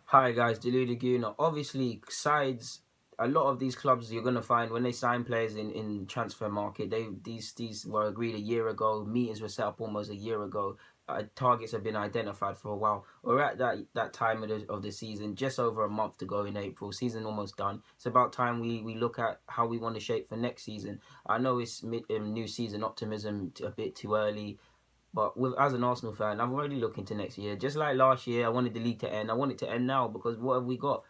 Hi guys, Delu Laguna. Obviously, sides. A lot of these clubs you're gonna find when they sign players in transfer market, these were agreed a year ago. Meetings were set up almost a year ago. Targets have been identified for a while. We're at that time of the season, just over a month to go in April. Season almost done. It's about time we look at how we want to shape for next season. I know it's new season optimism a bit too early. But as an Arsenal fan, I'm already looking to next year. Just like last year, I wanted the league to end. I want it to end now because what have we got?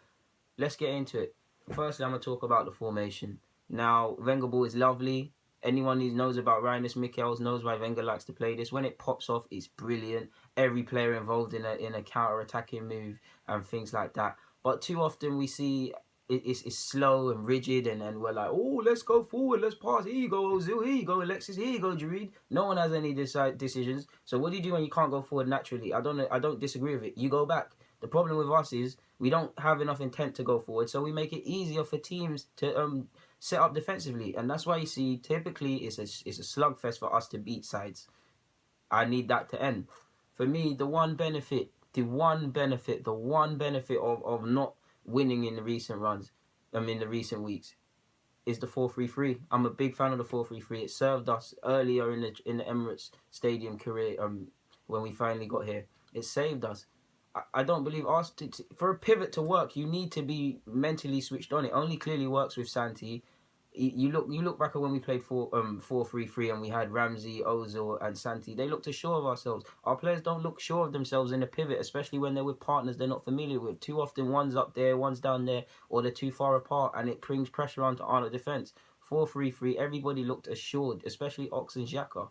Let's get into it. Firstly, I'm gonna talk about the formation. Now, WengerBall is lovely. Anyone who knows about Rhinus Michels knows why Wenger likes to play this. When it pops off, it's brilliant. Every player involved in a counter attacking move and things like that. But too often we see it's slow and rigid, and we're like, oh, let's go forward, let's pass. Here you go, Ozil. Here you go, Alexis. Here you go, Giroud. No one has any decisions. So what do you do when you can't go forward naturally? I don't disagree with it. You go back. The problem with us is we don't have enough intent to go forward, so we make it easier for teams to set up defensively, and that's why you see typically it's a slugfest for us to beat sides. I need that to end. For me, the one benefit of not winning in the recent runs, in the recent weeks, is the 4-3-3. I'm a big fan of the 4-3-3. It served us earlier in the Emirates Stadium career when we finally got here. It saved us. I don't believe us for a pivot to work. You need to be mentally switched on. It only clearly works with Santi. You look back at when we played 4-3-3 and we had Ramsey, Ozil, and Santi. They looked assured of ourselves. Our players don't look sure of themselves in a pivot, especially when they're with partners they're not familiar with. Too often, one's up there, one's down there, or they're too far apart, and it brings pressure onto our defense. 4-3-3, everybody looked assured, especially Ox and Xhaka.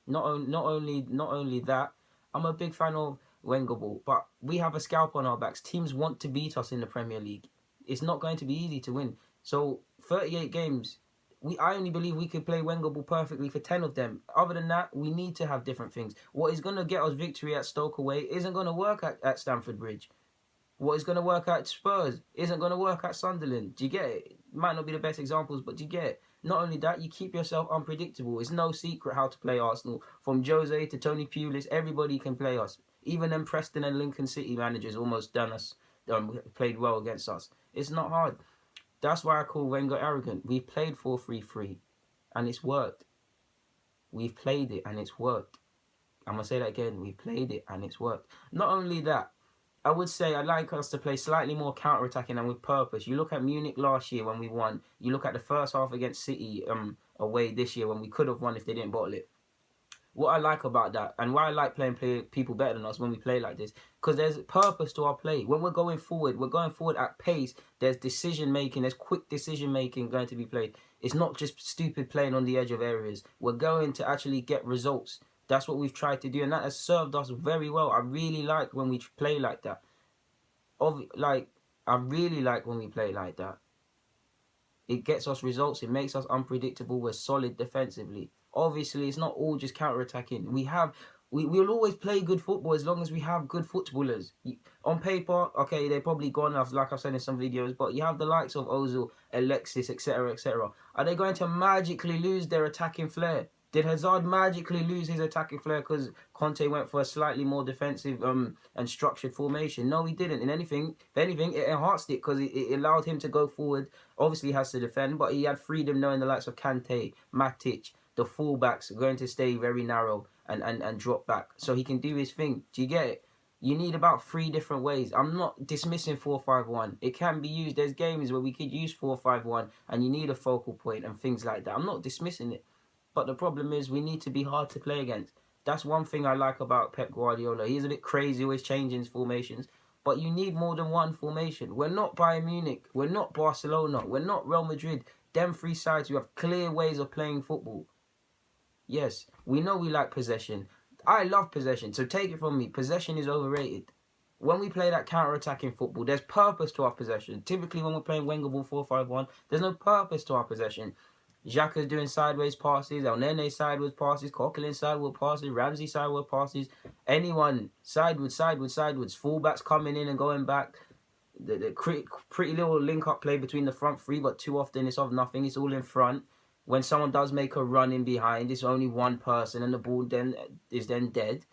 Not only that, I'm a big fan of WengerBall, but we have a scalp on our backs. Teams want to beat us in the Premier League. It's not going to be easy to win. So 38 games, I only believe we could play WengerBall perfectly for 10 of them. Other than that, we need to have different things. What is going to get us victory at Stoke away isn't going to work at Stamford Bridge. What is going to work at Spurs isn't going to work at Sunderland. Do you get it? Might not be the best examples, but do you get it? Not only that, you keep yourself unpredictable. It's no secret how to play Arsenal. From Jose to Tony Pulis, everybody can play us. Even them Preston and Lincoln City managers almost done us, played well against us. It's not hard. That's why I call Wenger arrogant. We've played 4-3-3 and it's worked. We've played it and it's worked. I'm going to say that again. We've played it and it's worked. Not only that, I would say I'd like us to play slightly more counter-attacking and with purpose. You look at Munich last year when we won. You look at the first half against City away this year when we could have won if they didn't bottle it. What I like about that, and why I like playing people better than us when we play like this, because there's purpose to our play. When we're going forward at pace. There's decision making, there's quick decision making going to be played. It's not just stupid playing on the edge of areas. We're going to actually get results. That's what we've tried to do, and that has served us very well. I really like when we play like that. I really like when we play like that. It gets us results. It makes us unpredictable. We're solid defensively. Obviously, it's not all just counter-attacking. We'll always play good football as long as we have good footballers. On paper, okay, they're probably gone, like I've said in some videos, but you have the likes of Ozil, Alexis, etc., etc. Are they going to magically lose their attacking flair? Did Hazard magically lose his attacking flair because Conte went for a slightly more defensive and structured formation? No, he didn't. If anything, it enhanced it because it allowed him to go forward. Obviously, he has to defend, but he had freedom knowing the likes of Kante, Matic, the fullbacks are going to stay very narrow and drop back. So he can do his thing. Do you get it? You need about 3 different ways. I'm not dismissing 4-5-1. It can be used. There's games where we could use 4-5-1 and you need a focal point and things like that. I'm not dismissing it. But the problem is we need to be hard to play against. That's one thing I like about Pep Guardiola. He's a bit crazy, always changing his formations. But you need more than one formation. We're not Bayern Munich. We're not Barcelona. We're not Real Madrid. Them 3 sides who have clear ways of playing football. Yes, we know we like possession. I love possession, so take it from me. Possession is overrated. When we play that counter-attacking football, there's purpose to our possession. Typically, when we're playing WengerBall 4-5-1, there's no purpose to our possession. Xhaka's doing sideways passes, El Nene sideways passes, Coquelin sideways passes, Ramsey sideways passes. Anyone sideways. Fullbacks coming in and going back. The pretty little link-up play between the front 3, but too often it's of nothing. It's all in front. When someone does make a run in behind, it's only one person and the ball then is dead.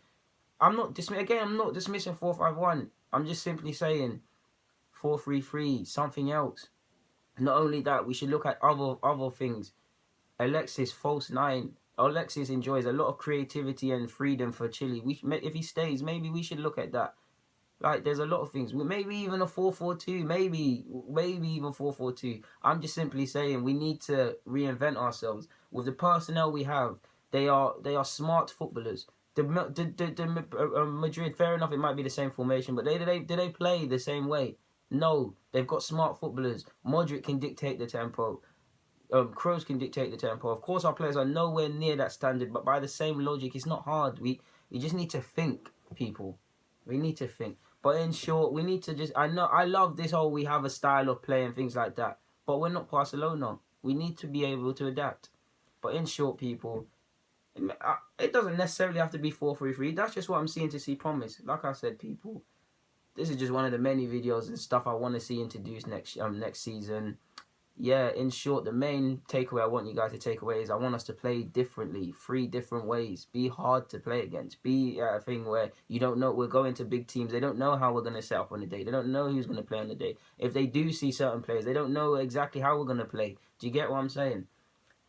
I'm not dismissing 4-5-1. I'm just simply saying 4-3-3, something else. Not only that, we should look at other things. Alexis, false nine. Alexis enjoys a lot of creativity and freedom for Chile. If he stays, maybe we should look at that. Like, there's a lot of things. Maybe even a 4-4-2. Maybe even 4-4-2. I'm just simply saying we need to reinvent ourselves with the personnel we have. They are smart footballers. The Madrid, fair enough, it might be the same formation, but do they play the same way? No, they've got smart footballers. Modric can dictate the tempo. Kroos can dictate the tempo. Of course, our players are nowhere near that standard, but by the same logic, it's not hard. We just need to think, people. We need to think. But in short, we need to just... I love this whole we have a style of play and things like that, but we're not Barcelona. We need to be able to adapt. But in short, people, it doesn't necessarily have to be 4-3-3. That's just what I'm seeing to see promise. Like I said, people, this is just one of the many videos and stuff I want to see introduced next season. Yeah, in short, the main takeaway I want you guys to take away is I want us to play differently, 3 different ways. Be hard to play against. Be a thing where you don't know, we're going to big teams. They don't know how we're going to set up on the day. They don't know who's going to play on the day. If they do see certain players, they don't know exactly how we're going to play. Do you get what I'm saying?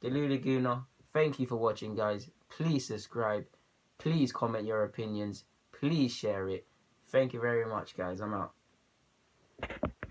Delu Laguna, thank you for watching, guys. Please subscribe. Please comment your opinions. Please share it. Thank you very much, guys. I'm out.